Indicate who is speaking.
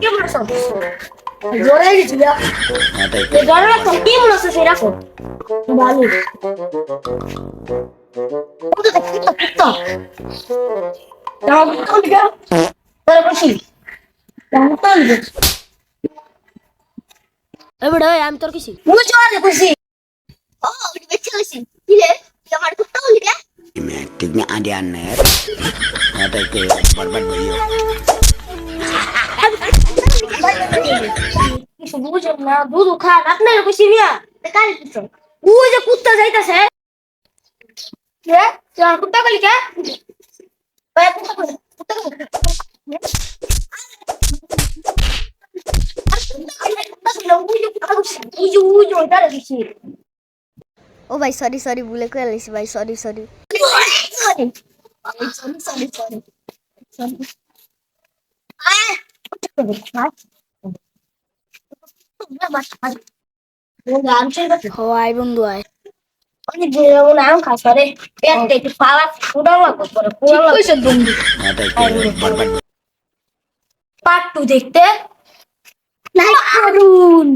Speaker 1: কেমন আছো? জ্বরে গেছিল। জ্বরে লাগতো কেমন আছে সেটা কো? ভালো। কুত্তা কুত্তা কুত্তা। তাও কোন দিকে? তোর খুশি। তাও কোন দিকে?
Speaker 2: এবারে আমি তোর কিছু
Speaker 1: বুঝছো না খুশি। ও বেঁচে গেছি। কি রে? আমার কুত্তা বলি রে?
Speaker 3: Tiknya ada anet, ada ke barbat bayo.
Speaker 1: কিছু বুঝেন না দুধ খান আপনার খুশি মিয়া কাল কিছু ওই যে কুত্তা যাইতাছে কে তোর কুত্তা কলি কে ওই কুত্তা কলি কুত্তা কলি
Speaker 2: ও ভাই সরি সরি ভুলে করে লাইছি ভাই সরি সরি হয় বন্ধু আয়
Speaker 1: অনেক যেমন আম খাস রে পেটটা একটু পালা ফুডা লাগবে পরে পুরা লাগবে বন্ধু
Speaker 3: Ada ke barbat
Speaker 1: পার্ট 2 দেখতে লাইক করুন